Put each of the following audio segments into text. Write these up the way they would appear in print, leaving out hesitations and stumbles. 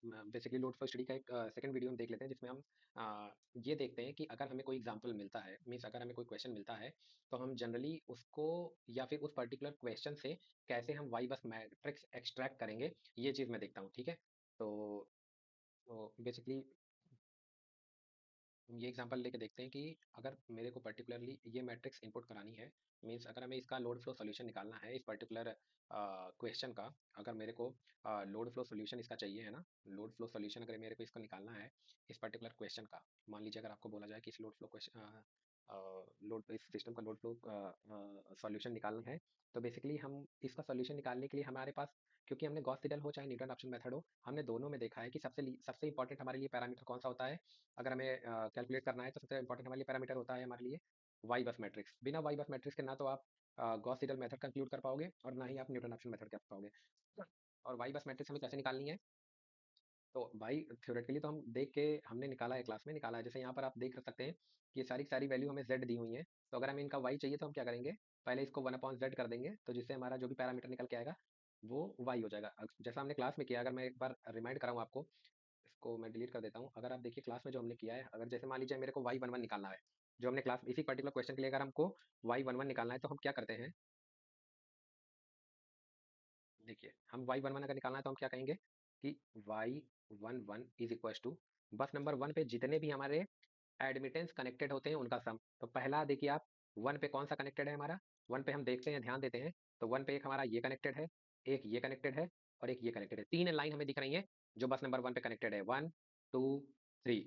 Basically load flow study का एक second video हम देख लेते हैं जिसमें हम ये देखते हैं कि अगर हमें कोई एग्जांपल मिलता है, मीन्स अगर हमें कोई क्वेश्चन मिलता है तो हम जनरली उसको या फिर उस पर्टिकुलर क्वेश्चन से कैसे हम वाई बस मैट्रिक्स एक्सट्रैक्ट करेंगे, ये चीज़ मैं देखता हूँ। ठीक है, तो बेसिकली हम ये एग्जांपल लेके देखते हैं कि अगर मेरे को पर्टिकुलरली ये मैट्रिक्स इनपुट करानी है, मीन्स अगर हमें इसका लोड फ्लो सॉल्यूशन निकालना है इस पर्टिकुलर क्वेश्चन का, अगर मेरे को लोड फ्लो सॉल्यूशन इसका चाहिए है ना, लोड फ्लो सॉल्यूशन अगर मेरे को इसको निकालना है इस पर्टिकुलर क्वेश्चन का, मान लीजिए अगर आपको बोला जाए कि इस लोड फ्लो क्वेश्चन लोड इस सिस्टम का लोड फ्लो सॉल्यूशन निकालना है, तो बेसिकली हम इसका सॉल्यूशन निकालने के लिए हमारे पास, क्योंकि हमने गॉस सिडल हो चाहे न्यूटन ऑप्शन मेथड हो, हमने दोनों में देखा है कि सबसे इंपॉर्टेंट हमारे लिए पैरामीटर कौन सा होता है। अगर हमें कैलकुलेट करना है तो सबसे इंपॉर्टेंट हमारे लिए पैरामीटर होता है हमारे लिए वाई बस मैट्रिक्स। बिना वाई बस मैट्रिक्स के ना तो आप गॉस सीडल मेथड कंक्लूड कर पाओगे और ना ही आप न्यूटन ऑप्शन मेथड कर पाओगे। और वाई बस मैट्रिक्स हमें कैसे निकालनी है, तो भाई थ्योरेटिकली तो हम देख के हमने निकाला है, क्लास में निकाला है। जैसे यहाँ पर आप देख सकते हैं कि ये सारी की सारी वैल्यू हमें z दी हुई है, तो अगर हमें इनका y चाहिए तो हम क्या करेंगे, पहले इसको 1/z कर देंगे, तो जिससे हमारा जो भी पैरामीटर निकल के आएगा वो y हो जाएगा। जैसा हमने क्लास में किया, अगर मैं एक बार रिमाइंड कराऊँ आपको, इसको मैं डिलीट कर देता हूँ। अगर आप देखिए क्लास में जो हमने किया है, अगर जैसे मान लीजिए मेरे को y11 निकालना है, जो हमने क्लास इसी पर्टिकुलर क्वेश्चन के लिए अगर हमको y11 निकालना है तो हम क्या करते हैं, देखिए हम y11 अगर निकालना है तो हम क्या कहेंगे कि y11 इज इक्वल टू बस नंबर 1 पे जितने भी हमारे एडमिटेंस कनेक्टेड होते हैं उनका सम। तो पहला देखिए आप, 1 पे कौन सा कनेक्टेड है हमारा, 1 पे हम देखते हैं, ध्यान देते हैं, तो 1 पे एक हमारा ये कनेक्टेड है, एक ये कनेक्टेड है और एक ये कनेक्टेड है। तीन लाइन हमें दिख रही है जो बस नंबर 1 पे कनेक्टेड है, 1 2 3।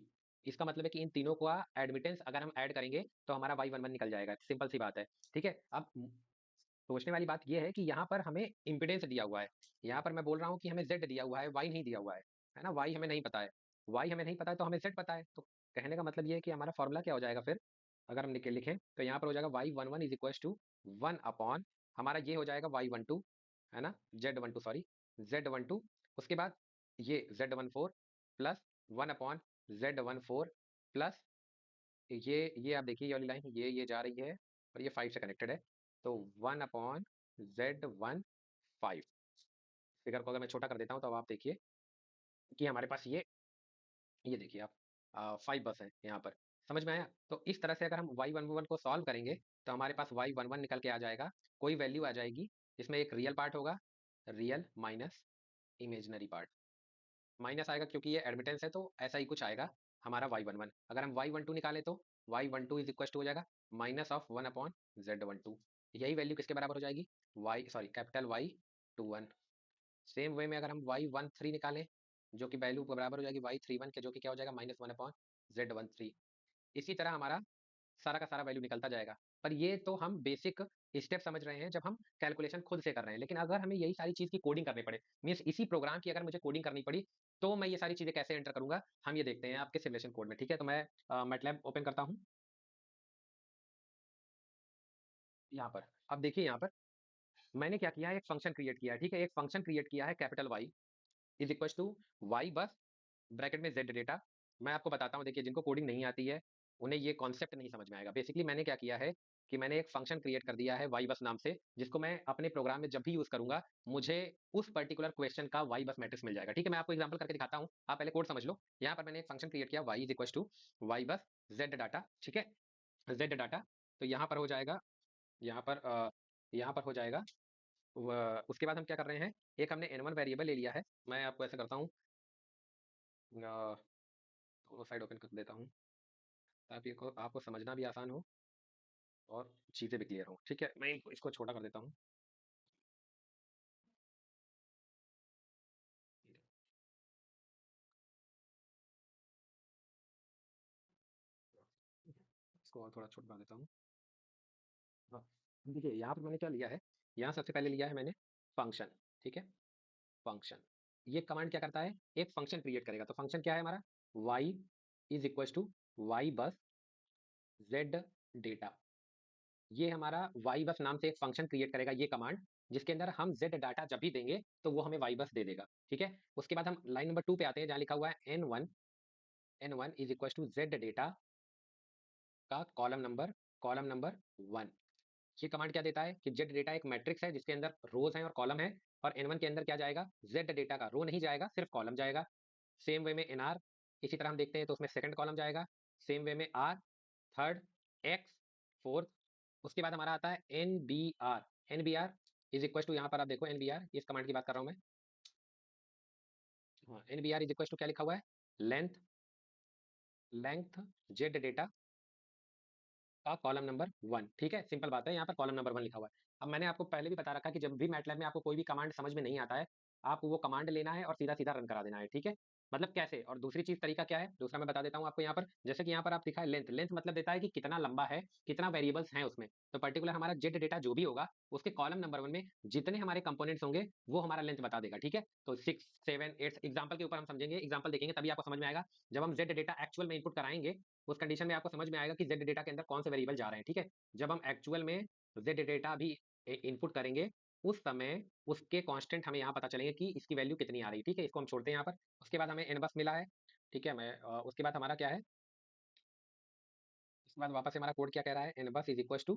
इसका मतलब है कि इन तीनों का एडमिटेंस अगर हम ऐड करेंगे तो हमारा y11 निकल जाएगा। सिंपल सी बात है। ठीक है, अब सोचने वाली बात यह है कि यहाँ पर हमें इम्पिडेंस दिया हुआ है, यहाँ पर मैं बोल रहा हूँ कि हमें z दिया हुआ है, y नहीं दिया हुआ है ना, y हमें नहीं पता है, y हमें नहीं पता है तो हमें z पता है। तो कहने का मतलब ये है कि हमारा फॉर्मूला क्या हो जाएगा फिर, अगर हम लिखें तो यहाँ पर हो जाएगा y11 is equal to 1 upon हमारा ये हो जाएगा y12, है ना, z12 सॉरी, z12, उसके बाद ये z14 plus 1 upon z14 plus ये आप देखिए ये वाली लाइन ये जा रही है और ये 5 से कनेक्टेड है, तो 1 अपॉन z15। फिगर को अगर मैं छोटा कर देता हूँ तो अब आप देखिए कि हमारे पास ये देखिए आप 5 बस है यहाँ पर, समझ में आया। तो इस तरह से अगर हम y11 को सॉल्व करेंगे तो हमारे पास y11 निकल के आ जाएगा, कोई वैल्यू आ जाएगी जिसमें एक रियल पार्ट होगा, real minus imaginary part, minus आएगा क्योंकि ये एडमिटेंस है, तो ऐसा ही कुछ आएगा हमारा y11। अगर हम y12 निकालें तो y12 इज इक्वल टू हो जाएगा माइनस ऑफ 1 अपॉन z12। यही वैल्यू किसके बराबर हो जाएगी, कैपिटल y21। सेम वे में अगर हम y13 निकालें जो कि वैल्यू बराबर हो जाएगी y31 के, जो कि क्या हो जाएगा माइनस 1 अपॉन z13। इसी तरह हमारा सारा का सारा वैल्यू निकलता जाएगा। पर ये तो हम बेसिक स्टेप समझ रहे हैं जब हम कैलकुलेशन खुद से कर रहे हैं, लेकिन अगर हमें यही सारी चीज की कोडिंग करनी पड़े, मीन्स इसी प्रोग्राम की अगर मुझे कोडिंग करनी पड़ी, तो मैं ये सारी चीजें कैसे एंटर करूंगा, हम ये देखते हैं आपके सिमुलेशन कोड में। ठीक है, तो मैं मैटलैब ओपन करता हूँ यहाँ पर। अब देखिए यहाँ पर मैंने क्या किया है, एक फंक्शन क्रिएट किया है। ठीक है, एक फंक्शन क्रिएट किया है capital Y is equal to Y bus bracket में जेड डेटा। मैं आपको बताता हूँ, देखिए जिनको कोडिंग नहीं आती है उन्हें ये कॉन्सेप्ट नहीं समझ में आएगा। बेसिकली मैंने क्या किया है कि मैंने एक फंक्शन क्रिएट कर दिया है वाई बस नाम से, जिसको मैं अपने प्रोग्राम में जब भी यूज करूंगा मुझे उस पर्टिकुलर क्वेश्चन का वाई बस मैट्रिक्स मिल जाएगा। ठीक है, मैं आपको एग्जांपल करके दिखाता हूँ, आप पहले कोड समझ लो। यहाँ पर मैंने एक फंक्शन क्रिएट किया Y is equal to Y bus Z data. ठीक है, जेड डाटा, तो यहाँ पर हो जाएगा, यहाँ पर यहाँ पर हो जाएगा उसके बाद हम क्या कर रहे हैं, एक हमने n1 वेरिएबल ले लिया है। मैं आपको ऐसा करता हूँ, दोनों साइड ओपन कर देता हूँ ताकि आपको समझना भी आसान हो और चीज़ें भी क्लियर हो। ठीक है, मैं इसको छोटा कर देता हूँ। इसको और थोड़ा छोटा कर देता हूँ। हाँ, देखिए यहाँ पर मैंने क्या लिया है, यहाँ सबसे पहले लिया है मैंने फंक्शन। ठीक है, फंक्शन, ये कमांड क्या करता है, एक फंक्शन क्रिएट करेगा। तो फंक्शन क्या है हमारा, y is equal to Y bus z data. ये हमारा वाई बस नाम से एक फंक्शन क्रिएट करेगा ये कमांड, जिसके अंदर हम z डाटा जब भी देंगे तो वो हमें वाई बस दे देगा। ठीक है, उसके बाद हम लाइन नंबर 2 पे आते हैं जहाँ लिखा हुआ है n1 is equal to z data का कॉलम नंबर 1। ये कमांड क्या देता है कि z डेटा एक मैट्रिक्स है जिसके अंदर रोज हैं और कॉलम है, और n1 के अंदर क्या जाएगा, z डेटा का रो नहीं जाएगा, सिर्फ कॉलम जाएगा। सेम वे में एन आर, इसी तरह हम देखते हैं तो उसमें सेकंड कॉलम जाएगा, सेम वे में आर, थर्ड, एक्स, फोर्थ। उसके बाद हमारा आता है N B R. N B R is equal to, यहाँ पर आप देखो एन बी आर, इस कमांड की बात कर रहा हूँ मैं। हाँ, N B R is equal to क्या लिखा हुआ है, लेंथ, लेंथ जेड डेटा का कॉलम नंबर 1। ठीक है, सिंपल बात है, यहाँ पर कॉलम नंबर 1 लिखा हुआ है। अब मैंने आपको पहले भी बता रखा है कि जब भी मैटलैब में आपको कोई भी कमांड समझ में नहीं आता है, आपको वो कमांड लेना है और सीधा सीधा रन करा देना है। ठीक है, मतलब कैसे, और दूसरी चीज तरीका क्या है, दूसरा मैं बता देता हूँ आपको। यहाँ पर जैसे कि यहाँ पर आप दिखा है लेंथ, लेंथ मतलब देता है कि कितना लंबा है, कितना वेरिएबल्स हैं उसमें। तो पर्टिकुलर हमारा जेड डेटा जो भी होगा, उसके कॉलम नंबर 1 में जितने हमारे कंपोनेंट्स होंगे वो हमारा लेंथ बता देगा। ठीक है, तो 6, 7, 8 एग्जाम्पल के ऊपर हम समझेंगे, एग्जाम्पल देखेंगे तभी आपको समझ में आएगा। जब हम जेड डेटा एक्चुअल में इनपुट कराएंगे, उस कंडीशन में आपको समझ में आएगा कि जेड डेटा के अंदर कौन से वेरिएबल जा रहे हैं। ठीक है, जब हम एक्चुअल में जेड डेटा भी इनपुट करेंगे, उस समय उसके कांस्टेंट हमें यहाँ पता चलेंगे कि इसकी वैल्यू कितनी आ रही है। ठीक है, इसको हम छोड़ते हैं यहाँ पर। उसके बाद हमें एन बस मिला है। ठीक है, मैं उसके बाद हमारा क्या है, इसके बाद वापस से हमारा कोड क्या कह रहा है, N bus is equal to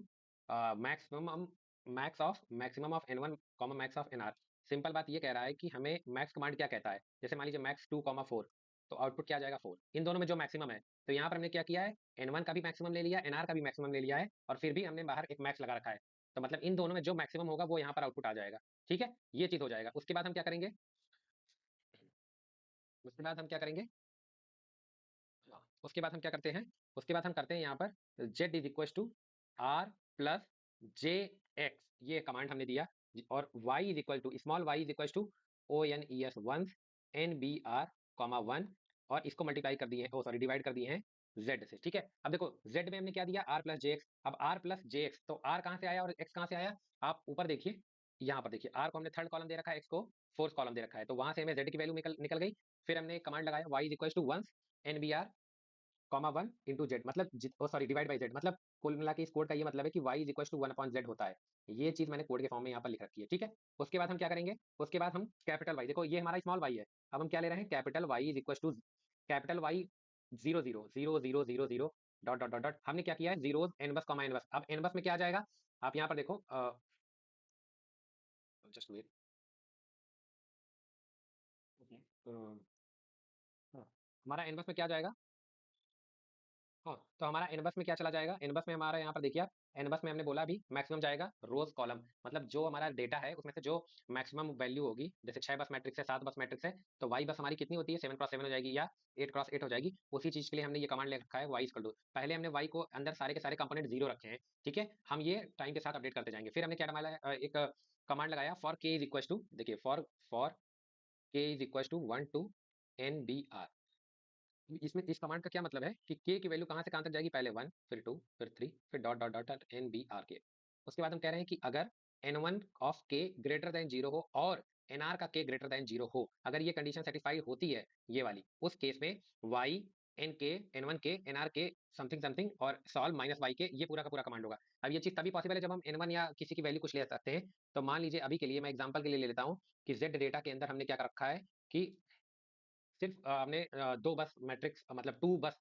maximum, maximum of N one comma max of N R. Simple बात ये कह रहा है कि हमें मैक्स कमांड क्या कहता है, जैसे मान लीजिए मैक्स 2, 4, तो आउटपुट क्या आ जाएगा 4, इन दोनों में जो मैक्सिमम है। तो यहाँ पर हमने क्या किया है, एन वन का भी मैक्सिमम ले लिया, एन आर का भी मैक्सिमम ले लिया है, और फिर भी हमने बाहर एक मैक्स लगा रखा है। तो मतलब इन दोनों में जो मैक्सिमम होगा वो यहाँ पर आउटपुट आ जाएगा। ठीक है, ये चीज हो जाएगा। उसके बाद हम क्या करेंगे, उसके बाद हम क्या करेंगे, हाँ, उसके बाद हम क्या करते हैं, उसके बाद हम करते हैं यहाँ पर z is equal to R plus J X, ये कमांड हमने दिया। और y is equal to small y is equal to O N E S ones N B R comma 1, और इसको मल्टीप्लाई कर दिए हैं, ओ सॉरी डिवाइड कर दिए हैं z से। ठीक है, अब देखो z में हमने क्या दिया, r प्लस जे एक्स। अब r प्लस जे एक्स, तो r कहाँ से आया और x कहाँ से आया, आप ऊपर देखिए, यहाँ पर देखिए r को हमने थर्ड कॉलम दे रखा है, x को फोर्थ कॉलम दे रखा है, तो वहां से हमें z की वैल्यू निकल निकल गई। फिर हमने कमांड लगाया y is equal to ones N B R comma 1 into Z, मतलब सॉरी डिवाइड बाई जेड, मतलब कुल मिला के इस कोड का ये मतलब है कि y is equal to 1 upon Z होता है। ये चीज मैंने कोड के फॉर्म में यहाँ पर लिख रखी है। ठीक है, उसके बाद हम क्या करेंगे, उसके बाद हम कैपिटल वाई, देखो ये हमारा स्मॉल वाई है, अब हम क्या ले रहे हैं, capital Y is equal to capital Y 0 0 0 0 0 0 dot dot dot dot. हमने क्या किया है, zeros N bus comma N bus. अब एन बस में क्या आ जाएगा, आप यहाँ पर देखो, जस्ट वेट, हमारा एन बस में क्या आ जाएगा, हाँ, तो हमारा एनबस में क्या चला जाएगा, एनबस में हमारा यहाँ पर देखिए आप, एनबस में हमने बोला अभी मैक्सिमम जाएगा रोज कॉलम, मतलब जो हमारा डेटा है उसमें से जो मैक्सिमम वैल्यू होगी, जैसे 6 बस मैट्रिक्स है, 7 बस मैट्रिक्स है, तो वाई बस हमारी कितनी होती है, 7 क्रॉस 7 हो जाएगी या 8 क्रॉस 8 हो जाएगी। उसी चीज के लिए हमने ये कमांड ले रखा है वाई इक्वल टू, पहले हमने वाई को अंदर सारे के सारे कंपोनेंट जीरो रखे हैं। ठीक है, हम ये टाइम के साथ अपडेट करते जाएंगे। फिर हमने क्या डाला है, एक कमांड लगाया for K is equal to, देखिए for K is equal to 1 to n b r। इसमें इस कमांड का क्या मतलब है कि k की वैल्यू कहाँ से कहाँ तक जाएगी, पहले 1, फिर 2, फिर 3, फिर dot dot dot N B R K. उसके बाद हम कह रहे हैं कि अगर n1 of k greater than 0 हो और nr का k ग्रेटर देन 0 हो, अगर ये कंडीशन सेटिस्फाई होती है, ये वाली, उस केस में y एन के एन वन के एन आर के समथिंग समथिंग और सॉल्व माइनस वाई के, ये पूरा का पूरा कमांड होगा। अब ये चीज तभी पॉसिबल है जब हम एन वन या किसी की वैल्यू कुछ ले सकते हैं। तो मान लीजिए अभी के लिए मैं एग्जांपल के लिए ले लेता हूँ कि जेड डेटा के अंदर हमने क्या कर रखा है कि सिर्फ हमने दो बस मैट्रिक्स, मतलब टू बस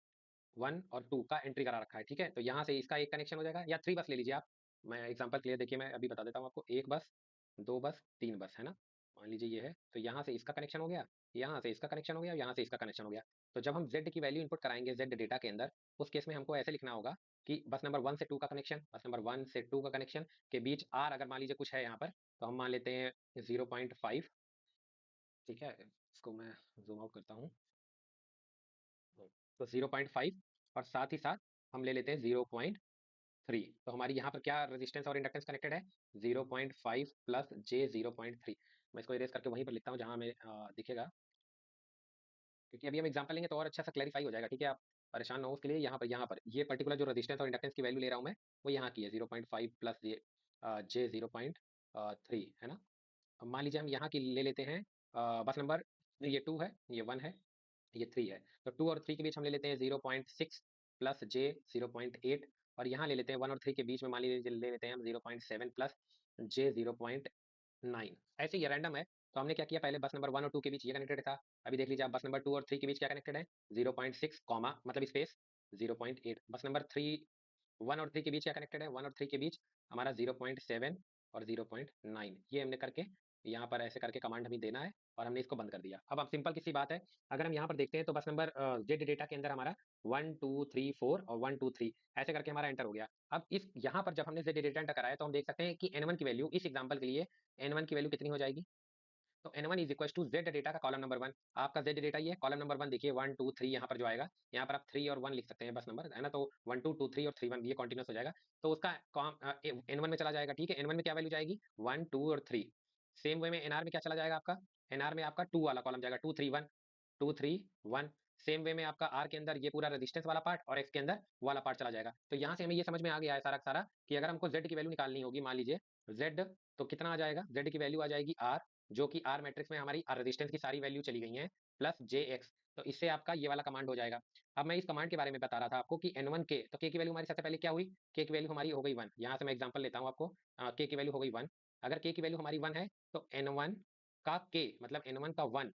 1 और 2 का एंट्री करा रखा है। ठीक है, तो यहाँ से इसका एक कनेक्शन हो जाएगा, या 3 बस ले लीजिए आप। मैं एग्जांपल क्लियर देखिए, मैं अभी बता देता हूँ आपको, एक बस, दो बस, तीन बस, है ना, मान लीजिए ये है, तो यहाँ से इसका कनेक्शन हो गया, यहाँ से इसका कनेक्शन हो गया, यहाँ से इसका कनेक्शन हो गया। तो जब हम z की वैल्यू इनपुट कराएंगे z डेटा के अंदर, उस केस में हमको ऐसे लिखना होगा कि बस नंबर 1 से 2 का कनेक्शन, बस नंबर 1 से 2 का कनेक्शन के बीच r अगर मान लीजिए कुछ है यहाँ पर, तो हम मान लेते हैं 0.5। ठीक है, इसको मैं जूम आउट करता हूँ, तो 0.5, और साथ ही साथ हम ले लेते हैं 0.3। तो हमारी यहाँ पर क्या रेजिस्टेंस और इंडक्टेंस कनेक्टेड है, 0.5 प्लस जे 0.3। मैं इसको इरेज करके वहीं पर लिखता हूँ जहाँ हमें दिखेगा, क्योंकि अभी हम एग्जांपल लेंगे तो और अच्छा सा क्लैरिफाई हो जाएगा। ठीक है, आप परेशान ना हो उसके लिए। यहाँ पर ये पर्टिकुलर जो रेजिस्टेंस और इंडक्टेंस की वैल्यू ले रहा हूँ मैं, वो यहाँ की है 0.5 प्लस जे 0.3, है ना। अब मान लीजिए हम यहाँ की ले लेते हैं, बस नंबर, ये 2 है, ये 1 है, ये 3 है, तो 2 और 3 के बीच हम ले लेते हैं 0.6 प्लस जे 0.8, और यहाँ ले लेते हैं 1 और 3 के बीच में मान लीजिए ले लेते हैं हम 0.7 प्लस जे 0.9। ऐसे ये रैंडम है। तो हमने क्या किया, पहले बस नंबर 1 और 2 के बीच ये कनेक्टेड था, अभी देख लीजिए आप बस नंबर 2 और 3 के बीच क्या कनेक्टेड है, 0.6 कॉमा मतलब स्पेस 0.8। बस नंबर 3, 1 और 3 के बीच क्या कनेक्टेड है, 1 और 3 के बीच हमारा 0.7 और 0.9, ये हमने करके यहाँ पर ऐसे करके कमांड हमें देना है और हमने इसको बंद कर दिया। अब हम सिंपल सी बात है, अगर हम यहाँ पर देखते हैं तो बस नंबर जेड डेटा के अंदर हमारा 1 2 3 4 और 1 2 3 ऐसे करके हमारा एंटर हो गया। अब इस यहाँ पर जब हमने जेड डेटा एंटर कराया तो हम देख सकते हैं कि N1 की वैल्यू इस एग्जांपल के लिए N1 की वैल्यू कितनी हो जाएगी? तो N1 is equal to Z data का कॉलम नंबर 1, आपका जेड डेटा ये कॉलम नंबर 1 देखिए 1 2 3 यहाँ पर जो आएगा, यहाँ पर आप 3 और 1 लिख सकते हैं बस नंबर है ना, तो 1 2 2 3 और 3 1 ये कंटीन्यूअस हो जाएगा। तो उसका N1 में चला जाएगा, ठीक है। N1 में क्या वैल्यू जाएगी? 1 2 और 3। सेम वे में NR में क्या चला जाएगा आपका? NR में आपका 2 वाला कॉलम जाएगा, 2 3 1 2 3 1। सेम वे में आपका R के अंदर ये पूरा रेजिस्टेंस वाला पार्ट और X के अंदर वाला पार्ट चला जाएगा। तो यहाँ से हमें ये समझ में आ गया है सारा का सारा कि अगर हमको Z की वैल्यू निकालनी होगी, मान लीजिए Z, तो कितना आ जाएगा? Z की वैल्यू आ जाएगी R, जो कि R मैट्रिक्स में हमारी रेजिस्टेंस की सारी वैल्यू चली गई हैं, प्लस JX। तो इससे आपका ये वाला कमांड हो जाएगा। अब मैं इस कमांड के बारे में बता रहा था आपको कि N1 K, तो K की वैल्यू हमारी सबसे पहले क्या हुई? K की वैल्यू हमारी हो गई 1। यहाँ से मैं एग्जांपल लेता हूँ आपको, K की वैल्यू हो गई 1। अगर K की वैल्यू हमारी 1 है तो N1 का K मतलब N1 का 1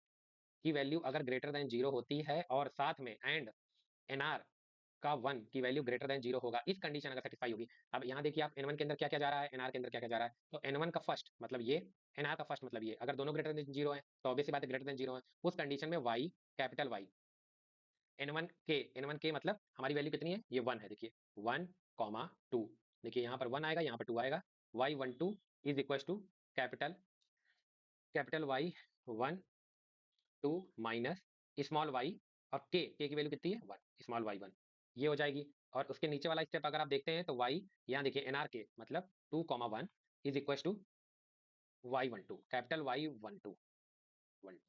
की वैल्यू अगर ग्रेटर देन 0 होती है और साथ में एंड NR का 1 की वैल्यू ग्रेटर देन 0 होगा, इस कंडीशन अगर सेटिस्फाई होगी। अब यहाँ देखिए आप N1 के अंदर क्या-क्या जा रहा है, NR के अंदर क्या-क्या जा रहा है। तो N1 का फर्स्ट मतलब ये, NR का फर्स्ट मतलब ये, अगर दोनों ग्रेटर देन 0 है तो ऑब्वियस सी बात है ग्रेटर देन 0 है। उस कंडीशन में Y, कैपिटल Y, N1K मतलब हमारी वैल्यू कितनी है? ये 1 है, देखिए 1, 2। देखिए यहाँ पर 1 आएगा, यहाँ पर 2 आएगा। Y12 is equal to capital capital Y1 2 minus small y, और k की वैल्यू कितनी है? 1, स्मॉल y1, ये हो जाएगी। और उसके नीचे वाला स्टेप अगर आप देखते हैं तो y, यहाँ देखिए nrk मतलब 2 1 is equal to y12, capital Y12 1।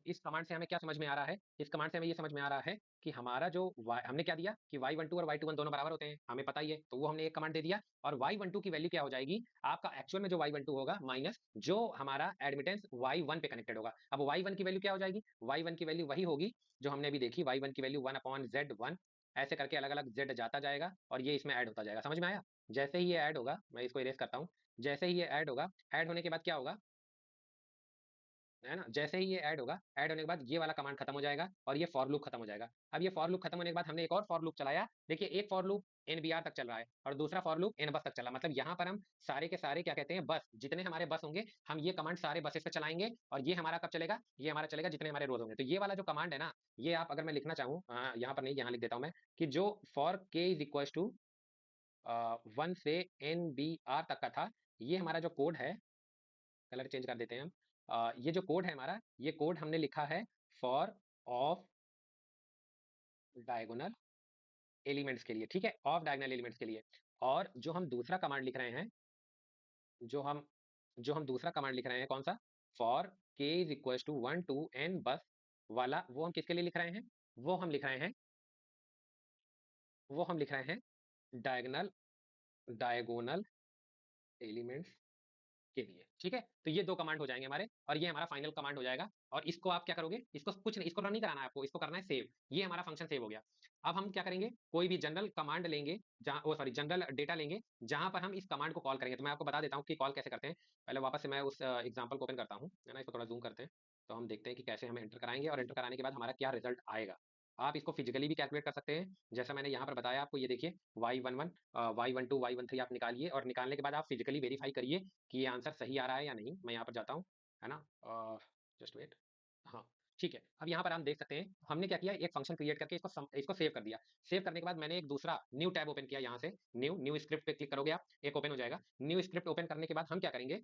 इस कमांड से हमें क्या समझ में आ रहा है? इस कमांड से हमें ये समझ में आ रहा है कि हमारा जो हमने क्या दिया कि y12 और y21 दोनों बराबर होते हैं, हमें पता ही है, तो वो हमने एक कमांड दे दिया। और y12 की वैल्यू क्या हो जाएगी? आपका एक्चुअल में जो y12 होगा माइनस जो हमारा एडमिटेंस y1 पे कनेक्टेड होगा। अब y1 की वैल्यू क्या हो जाएगी? y1 की वैल्यू वही होगी जो हमने अभी देखी, y1 की वैल्यू 1/z1, ऐसे करके अलग अलग z जाता जाएगा और ये इसमें ऐड होता जाएगा। समझ में आया? जैसे ही ये ऐड होगा, मैं इसको इरेज करता हूँ, जैसे ही ये ऐड होगा, ऐड होने के बाद क्या होगा, है ना? जैसे ही ये ऐड होगा, ऐड होने के बाद ये वाला कमांड खत्म हो जाएगा और ये फॉर लूप खत्म हो जाएगा। अब ये फॉर लूप खत्म होने के बाद हमने एक और फॉर लूप चलाया। देखिए एक फॉर लूप NBR तक चल रहा है और दूसरा फॉर लूप N बस तक चला। मतलब यहाँ पर हम सारे के सारे क्या कहते हैं, बस जितने हमारे बस होंगे हम ये कमांड सारे बसेस पे चलाएंगे। और ये हमारा कब चलेगा? ये हमारा चलेगा जितने हमारे रोज होंगे। तो ये वाला जो कमांड है ना, ये आप अगर मैं लिखना चाहूँ, यहाँ पर नहीं, यहाँ लिख देता हूँ मैं, कि जो for k is equal to 1 से NBR तक का था, ये हमारा जो कोड है, कलर चेंज कर देते हैं हम। ये जो कोड है हमारा, ये कोड हमने लिखा है फॉर ऑफ डायगोनल एलिमेंट्स के लिए, ठीक है, ऑफ डायगोनल एलिमेंट्स के लिए। और जो हम दूसरा कमांड लिख रहे हैं, जो हम जो हम दूसरा कमांड लिख रहे हैं, कौन सा? For k is equal to 1 to n बस वाला, वो हम किसके लिए लिख रहे हैं? वो हम लिख रहे हैं, वो हम लिख रहे हैं डायगोनल डायगोनल एलिमेंट्स के लिए, ठीक है। तो ये दो कमांड हो जाएंगे हमारे और ये हमारा फाइनल कमांड हो जाएगा। और इसको आप क्या करोगे? इसको कुछ नहीं, इसको रन नहीं कराना है आपको, इसको करना है सेव। ये हमारा फंक्शन सेव हो गया। अब हम क्या करेंगे? कोई भी जनरल कमांड लेंगे, जहां वो सॉरी जनरल डेटा लेंगे जहां पर हम इस कमांड को कॉल करेंगे। तो मैं आपको बता देता हूँ कि कॉल कैसे करते हैं। पहले वापस से मैं उस एग्जाम्पल को ओपन करता हूँ, है ना, इसको थोड़ा जूम करते हैं, तो हम देखते हैं कि कैसे हम एंटर कराएंगे और एंटर कराने के बाद हमारा क्या रिजल्ट आएगा। आप इसको फिजिकली भी कैलकुलेट कर सकते हैं, जैसा मैंने यहाँ पर बताया आपको। ये देखिए y11 y12 y13 आप निकालिए और निकालने के बाद आप फिजिकली वेरीफाई करिए कि ये आंसर सही आ रहा है या नहीं। मैं यहाँ पर जाता हूँ, है ना, जस्ट वेट। हाँ, ठीक है। अब यहाँ पर हम देख सकते हैं हमने क्या किया, एक फंक्शन क्रिएट करके इसको सेव कर दिया। सेव करने के बाद मैंने एक दूसरा न्यू टैब ओपन किया, यहाँ से न्यू न्यू स्क्रिप्ट पे क्लिक करोगे आप, एक ओपन हो जाएगा। न्यू स्क्रिप्ट ओपन करने के बाद हम क्या करेंगे,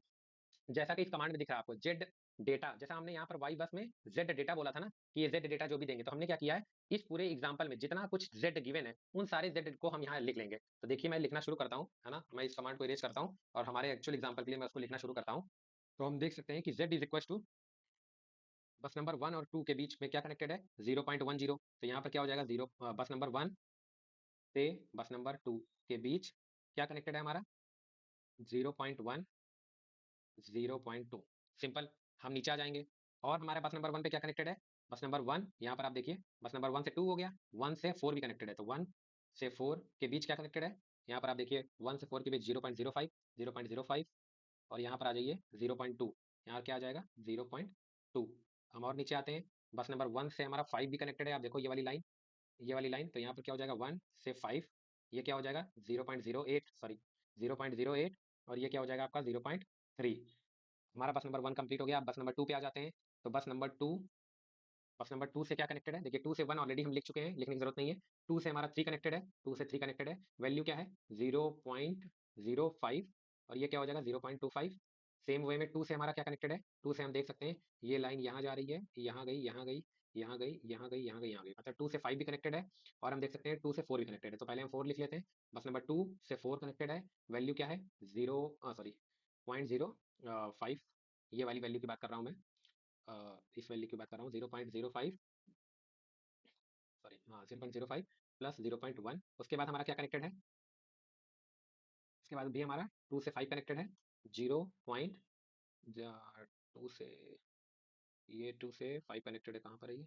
जैसा कि इस कमांड में दिख रहा है आपको, जेड डेटा, जैसा हमने यहाँ पर वाई बस में जेड डेटा बोला था ना, कि ये जेड डेटा जो भी देंगे, तो हमने क्या किया है, इस पूरे एग्जाम्पल में जितना कुछ जेड गिवन है उन सारे जेड को हम यहाँ लिख लेंगे। तो देखिए मैं लिखना शुरू करता हूँ, है ना, मैं इस कमांड को इरेज करता हूँ और हमारे एक्चुअल एग्जाम्पल के लिए मैं उसको लिखना शुरू करता हूँ। तो हम देख सकते हैं कि जेड इज इक्वल टू बस नंबर 1 और 2 के बीच में क्या कनेक्टेड है, 0.10। तो यहाँ पर क्या हो जाएगा, बस नंबर 1 से बस नंबर 2 के बीच क्या कनेक्टेड है हमारा, 0.1 0.2। सिंपल। हम नीचे आ जाएंगे और हमारे बस नंबर 1 पे क्या कनेक्टेड है, बस नंबर 1, यहाँ पर आप देखिए बस नंबर 1 से 2 हो गया, 1 से 4 भी कनेक्टेड है। तो 1 से 4 के बीच क्या कनेक्टेड है, यहाँ पर आप देखिए 1 से 4 के बीच 0.05 0.05। और यहाँ पर आ जाइए 0.2, यहाँ क्या आ जाएगा 0.2। हम और नीचे आते हैं, बस नंबर 1 से हमारा 5 भी कनेक्टेड है। आप देखो ये वाली लाइन, ये वाली लाइन, तो यहाँ पर क्या हो जाएगा 1 से 5, ये क्या हो जाएगा 0.08, सॉरी 0.08। और ये क्या हो जाएगा आपका 0.3। हमारा बस नंबर 1 कंप्लीट हो गया। अब बस नंबर 2 पे आ जाते हैं। तो बस नंबर 2 से क्या कनेक्टेड है? देखिए 2 से 1 ऑलरेडी हम लिख चुके हैं, लिखने की जरूरत नहीं है। 2 से हमारा 3 कनेक्टेड है, 2 से 3 कनेक्टेड है। वैल्यू क्या है? 0.05 और ये क्या हो जाएगा? 0.25। सेम वे में 2 से हमारा क्या कनेक्टेड है? 2 से हम देख सकते हैं ये लाइन यहाँ जा रही है, यहाँ गई, यहाँ गई, यहाँ गई, यहाँ गई, यहाँ गई, यहाँ गई। मतलब 2 से 5 भी कनेक्टेड है और हम देख सकते हैं 2 से 4 भी कनेक्टेड है। तो पहले हम 4 लिख लेते हैं। बस नंबर 2 से 4 कनेक्टेड है। वैल्यू क्या है? 0.05। ये वाली वैल्यू की बात कर रहा हूँ मैं। इस वैल्यू की बात कर रहा हूँ 0.05, सॉरी, हाँ 0.05 प्लस 0.1। उसके बाद हमारा क्या कनेक्टेड है? उसके बाद भी हमारा 2 से 5 कनेक्टेड है। 0.2 से, ये 2 से 5 कनेक्टेड है। कहाँ पर है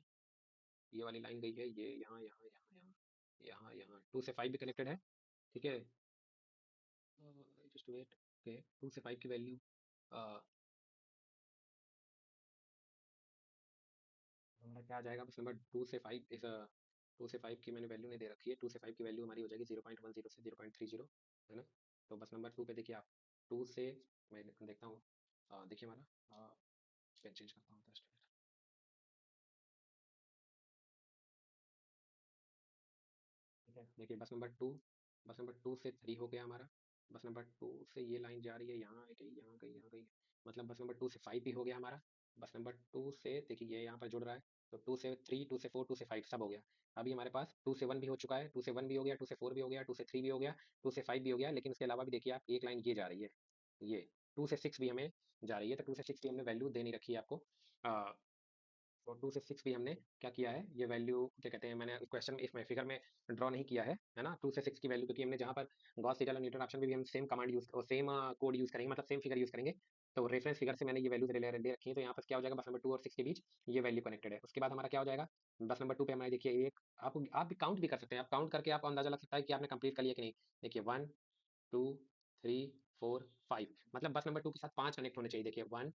ये वाली लाइन गई है, ये यहाँ, यहाँ, यहाँ, यहाँ, यहाँ, यहाँ। 2 से 5 भी कनेक्टेड है। ठीक है, जस्ट वेट। ओके, 2 से 5 की वैल्यू हमारा क्या आ जाएगा? बस नंबर 2 से 5 इस 2 से 5 की मैंने वैल्यू नहीं दे रखी है। 2 से 5 की वैल्यू हमारी हो जाएगी 0.10 से 0.30, है ना? तो बस नंबर 2 पे देखिए आप, 2 से, मैं देखता हूँ, देखिए हमारा, पेन चेंज करता हूँ जस्ट। ठीक है, देखिए बस नंबर 2 से 3 हो गया हमारा। बस नंबर 2 से ये लाइन जा रही है, यहाँ गई, यहाँ गई, यहाँ गई। मतलब बस नंबर 2 से 5 भी हो गया हमारा। बस नंबर 2 से देखिए ये यहाँ पर जुड़ रहा है। तो 2 से 3, 2 से 4, 2 से 5 सब हो गया। अभी हमारे पास 2 से 1 भी हो चुका है, 2 से 1 भी हो गया, 2 से 4 भी हो गया, 2 से 3 भी हो गया, 2 से 5 भी हो गया। लेकिन इसके अलावा भी देखिए आप, एक लाइन ये जा रही है, ये 2 से 6 भी हमें जा रही है। तो 2 से 6 की हमने वैल्यू दे नहीं रखी है आपको। और 2 से 6 भी हमने क्या किया है, ये वैल्यू क्या कहते हैं, मैंने क्वेश्चन में इसमें फिगर में ड्रॉ नहीं किया है ना? 2 से 6 की वैल्यू, क्योंकि हमने जहाँ पर गॉस सीडल और न्यूटन ऑप्शन में भी हम सेम कमांड यूज और सेम कोड यूज करेंगे, मतलब सेम फिगर यूज करेंगे। तो रेफरेंस फिगर से मैंने ये वैल्यूज ले रखी है। तो यहाँ पर क्या हो जाएगा? बस नंबर 2 और 6 के बीच ये वैल्यू कनेक्टेड है। उसके बाद हमारा क्या हो जाएगा? बस नंबर 2 पे हमारे देखिए एक, आप भी काउंट भी कर सकते हैं। आप काउंट करके आपको अंदाजा लग सकता है कि आपने कंप्लीट कर लिया कि नहीं। देखिए 1, 2, 3, 4, 5, मतलब बस नंबर 2 के साथ 5 कनेक्ट होने चाहिए। देखिए 1,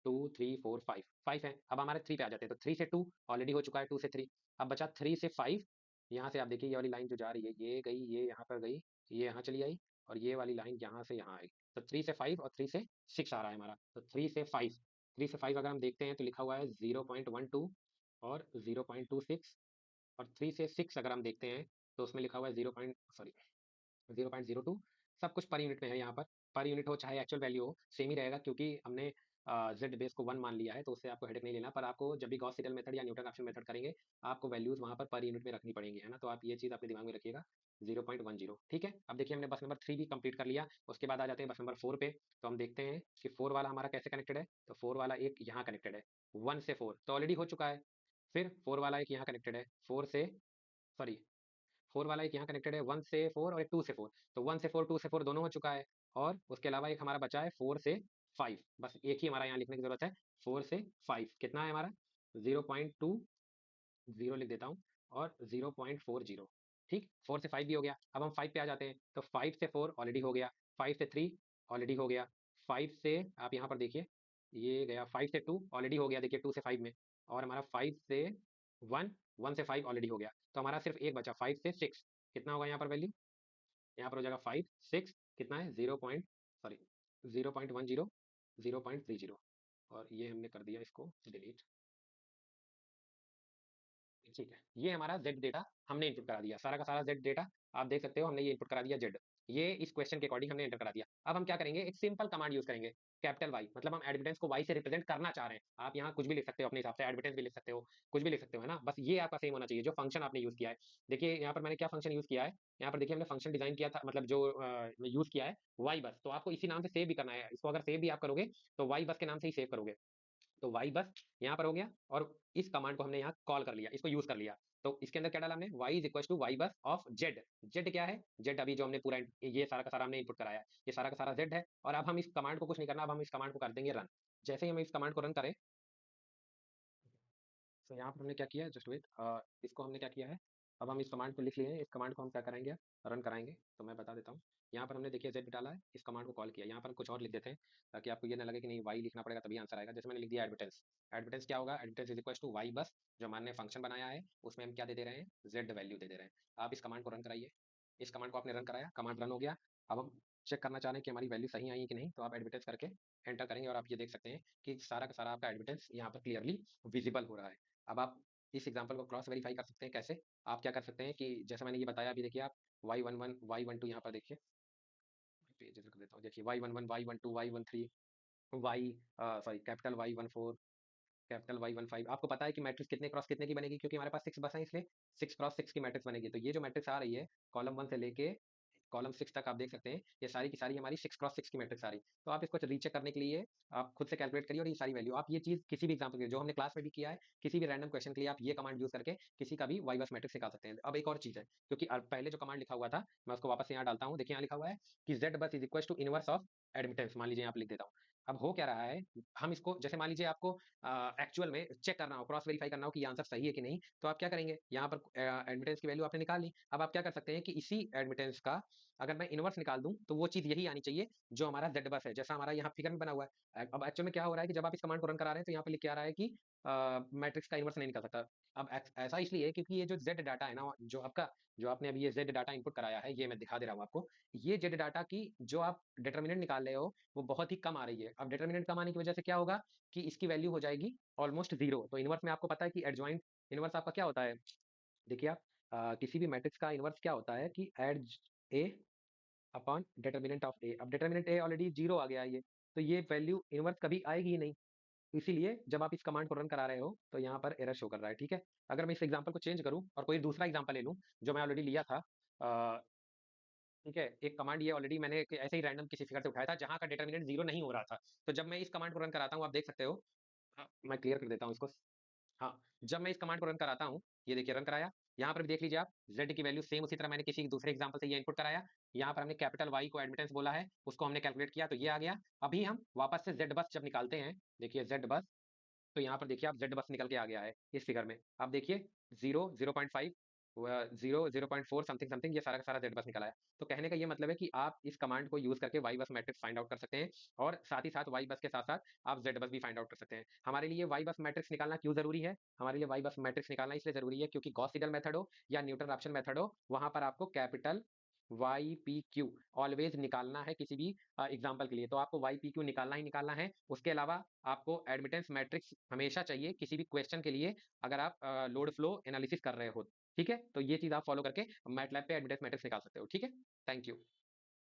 2, 3, 4, 5, 5 है। अब हमारे 3 पे आ जाते हैं। तो 3 से 2 ऑलरेडी हो चुका है, 2 से 3। अब बचा 3 से 5। यहाँ से आप देखिए ये वाली लाइन जो जा रही है, ये गई, ये यहाँ पर गई, ये यहाँ चली आई, और ये वाली लाइन यहाँ से यहाँ आई। तो 3 से 5 और 3 से 6 आ रहा है हमारा। तो 3 से 5 अगर हम देखते हैं तो लिखा हुआ है 0.12 और 0.26। और 3 से 6 अगर हम देखते हैं तो उसमें लिखा हुआ है 0.02। सब कुछ पर यूनिट में है यहाँ पर यूनिट हो चाहे एक्चुअल वैल्यू हो, सेम ही रहेगा, क्योंकि हमने जेड बेस को 1 मान लिया है। तो उससे आपको हेडेक नहीं लेना। पर आपको जब भी गॉस सीडल मेथड या न्यूटन ऑप्शन मेथड करेंगे, आपको वैल्यूज वहाँ पर यूनिट में रखनी पड़ेंगी, है ना? तो आप ये चीज़ अपने दिमाग में रखिएगा, 0.10। ठीक है, अब देखिए हमने बस नंबर 3 भी कंप्लीट कर लिया। उसके बाद आ जाते हैं बस नंबर 4 पे। तो हम देखते हैं कि 4 वाला हमारा कैसे कनेक्टेड है। तो 4 वाला एक यहाँ कनेक्टेड है, 1 से 4 तो ऑलरेडी हो चुका है। फिर 4 वाला एक यहाँ कनेक्टेड है, 4 से, सॉरी, 4 वाला एक यहाँ कनेक्टेड है, 1 से 4 और एक 2 से 4। तो 1 से 4, 2 से 4 दोनों हो चुका है। और उसके अलावा एक हमारा बचा है 4 से 5। बस एक ही हमारा यहाँ लिखने की जरूरत है, 4 से 5 कितना है हमारा? 0.20 लिख देता हूँ, और 0.40। ठीक, 4 से 5 भी हो गया। अब हम 5 पे आ जाते हैं। तो 5 से 4 ऑलरेडी हो गया, 5 से 3 ऑलरेडी हो गया, 5 से, आप यहाँ पर देखिए ये गया, 5 से 2 ऑलरेडी हो गया, देखिए 2 से 5 में। और हमारा 5 से 1, 1 से 5 ऑलरेडी हो गया। तो हमारा सिर्फ एक बचा, 5 से 6। कितना होगा यहाँ पर वैल्यू? यहाँ पर हो जाएगा 5, 6 कितना है? 0.10, 0.30। और ये हमने कर दिया इसको डिलीट। ठीक है, ये हमारा जेड डेटा हमने इनपुट करा दिया, सारा का सारा जेड डेटा आप देख सकते हो, हमने ये इनपुट करा दिया जेड। ये इस क्वेश्चन के अकॉर्डिंग हमने एंटर करा दिया। अब हम क्या करेंगे? एक सिंपल कमांड यूज करेंगे, कैपिटल वाई, मतलब हम एडमिटेंस को वाई से रिप्रेजेंट करना चाह रहे हैं। आप यहाँ कुछ भी लिख सकते हो अपने हिसाब से, एडमिटेंस भी लिख सकते हो, कुछ भी लिख सकते हो, है ना? बस ये आपका सेम होना चाहिए जो फंक्शन आपने यूज किया है। देखिए यहाँ पर मैंने क्या फंक्शन यूज किया है, यहाँ पर देखिए हमने फंक्शन डिजाइन किया था, मतलब जो यूज किया है वाई बस। तो आपको इसी नाम से सेव भी करना है इसको। अगर सेव भी आप करोगे तो वाई बस के नाम से ही सेव करोगे। तो वाई बस यहाँ पर हो गया, और इस कमांड को हमने यहाँ कॉल कर लिया, इसको यूज कर लिया। तो इसके अंदर क्या डाला हमने? y is equal to Y बस ऑफ जेड। जेड क्या है? जेड अभी जो हमने पूरा ये सारा का सारा हमने इनपुट कराया है, ये सारा का सारा जेड है। और अब हम इस कमांड को कुछ नहीं करना, अब हम इस कमांड को कर देंगे रन। जैसे ही हम इस कमांड को रन करें, तो यहाँ पर हमने क्या किया है, जस्ट वेट, इसको हमने क्या किया है, अब हम इस कमांड को लिख लिए हैं। इस कमांड को हम क्या करेंगे? रन कराएंगे। तो मैं बता देता हूँ, यहाँ पर हमने देखिए जेड डाला है, इस कमांड को कॉल किया। यहाँ पर हम कुछ और लिख देते हैं ताकि आपको ये ना लगे कि नहीं वाई लिखना पड़ेगा तभी आंसर आएगा। जैसे मैंने लिख दिया एडवर्टेंस। एडवर्टेंस क्या होगा? एडवर्टेंस इज इक्वल टू वाई बस, जो हमने फंक्शन बनाया है उसमें हम क्या दे दे रहे हैं? जेड वैल्यू दे दे रहे हैं। आप इस कमांड को रन कराइए। इस कमांड को आपने रन कराया, कमांड रन हो गया। अब हम चेक करना चाह रहे हैं कि हमारी वैल्यू सही आई है कि नहीं। तो आप एडवर्टाइज करके एंटर करेंगे और आप ये देख सकते हैं कि सारा का सारा आपका एडमिटेंस यहाँ पर क्लियरली विजिबल हो रहा है। अब आप इस एग्जाम्पल को क्रॉस वेरीफाई कर सकते हैं कैसे? आप क्या कर सकते हैं कि जैसे मैंने ये बताया, अभी देखिए आप y11 y12 यहाँ पर देखिए, पेज कर देता हूँ, देखिए y11 y12 y13 Y sorry capital Y14 capital Y15, आपको पता है कि मैट्रिक्स कितने क्रॉस कितने की बनेगी, क्योंकि हमारे पास 6 बस हैं, इसलिए 6 क्रॉस 6 की मैट्रिक्स बनेगी। तो ये जो मैट्रिक्स आ रही है कॉलम 1 से लेके कॉलम 6 तक, आप देख सकते हैं ये सारी की सारी हमारी 6 क्रॉस 6 की मैट्रिक्स आ रही। तो आप इसको रीचेक करने के लिए आप खुद से कैलकुलेट करिए, और ये सारी वैल्यू आप ये चीज़ किसी भी एग्जाम्पल के लिए जो हमने क्लास में भी किया है, किसी भी रैंडम क्वेश्चन के लिए आप ये कमांड यूज़ करके किसी का भी वाई बस मैट्रिक्स निकाल सकते हैं। अब एक और चीज़ है, क्योंकि पहले जो कमांड लिखा हुआ था मैं उसको वापस यहाँ डालता हूँ। देखिए यहाँ लिखा हुआ है कि Z बस is equal to inverse of admittance, मान लीजिए यहाँ पे लिख देता हूँ। अब हो क्या रहा है, हम इसको जैसे मान लीजिए आपको एक्चुअल में चेक करना हो, क्रॉस वेरीफाई करना हो कि ये आंसर सही है कि नहीं, तो आप क्या करेंगे, यहाँ पर एडमिटेंस की वैल्यू आपने निकाल ली। अब आप क्या कर सकते हैं कि इसी एडमिटेंस का अगर मैं इनवर्स निकाल दूं तो वो चीज यही आनी चाहिए जो हमारा जेड बस है, जैसा हमारा यहाँ फिगर में बना हुआ है। अब एक्चुअल में क्या हो रहा है कि जब आप इस कमांड को रन करा रहे हैं तो यहाँ पे लिख के आ रहा है कि मैट्रिक्स का इनवर्स नहीं निकल सकता। अब ऐसा इसलिए क्योंकि ये जो जेड डाटा है ना, जो आपका जो आपने अभी ये जेड डाटा इनपुट कराया है, ये मैं दिखा दे रहा हूँ आपको। ये जेड डाटा की जो आप डिटर्मिनेंट निकाल रहे हो वो बहुत ही कम आ रही है। अब डिटर्मिनेंट कम आने की वजह से क्या होगा कि इसकी वैल्यू हो जाएगी ऑलमोस्ट जीरो। तो इनवर्स में आपको पता है कि एडजॉइंट इनवर्स आपका क्या होता है, देखिए आप किसी भी मैट्रिक्स का इनवर्स क्या होता है कि adj A upon determinant of A. अब डिटर्मिनेंट ए ऑलरेडी जीरो आ गया है, ये तो ये वैल्यू इनवर्स कभी आएगी ही नहीं। इसीलिए जब आप इस कमांड को रन करा रहे हो तो यहाँ पर एरर शो कर रहा है, ठीक है। अगर मैं इस एग्जांपल को चेंज करूँ और कोई दूसरा एग्जांपल ले लूँ जो मैं ऑलरेडी लिया था, ठीक है, एक कमांड ये ऑलरेडी मैंने ऐसे ही रैंडम किसी फिगर से उठाया था जहां का डिटर्मिनेंट जीरो नहीं हो रहा था। तो जब मैं इस कमांड को रन कराता हूँ, आप देख सकते हो, हाँ, मैं क्लियर कर देता हूँ इसको। हाँ, जब मैं इस कमांड को रन कराता हूँ, ये देखिए रन कराया, यहाँ पर भी देख लीजिए आप, Z की वैल्यू सेम उसी तरह मैंने किसी दूसरे एग्जांपल से ये इनपुट कराया, यहाँ पर हमने कैपिटल Y को एडमिटेंस बोला है, उसको हमने कैलकुलेट किया तो ये आ गया। अभी हम वापस से Z बस जब निकालते हैं, देखिए Z बस, तो यहाँ पर देखिए आप Z बस निकल के आ गया है इस फिगर में। आप देखिए 0, 0.5, 0, 0.4 समथिंग समथिंग, ये सारा का सारा Z बस निकला है। तो कहने का ये मतलब है कि आप इस कमांड को यूज करके वाई बस मैट्रिक्स फाइंड आउट कर सकते हैं, और साथ ही साथ वाई बस के साथ साथ आप जेड बस भी फाइंड आउट कर सकते हैं। हमारे लिए वाई बस मैट्रिक्स निकालना क्यों जरूरी है? हमारे लिए वाई बस मैट्रिक्स निकालना इसलिए जरूरी है क्योंकि गॉस सीडल मेथड हो या न्यूटन रैप्सन मेथड हो, वहां पर आपको capital Y P Q always निकालना है किसी भी एग्जाम्पल के लिए। तो आपको वाई पी क्यू निकालना ही निकालना है। उसके अलावा आपको एडमिटेंस मैट्रिक्स हमेशा चाहिए किसी भी क्वेश्चन के लिए, अगर आप लोड फ्लो एनालिसिस कर रहे हो, ठीक है। तो ये चीज आप फॉलो करके मैटलैब पे एडमिटेंस मैट्रिक्स निकाल सकते हो, ठीक है। Thank you.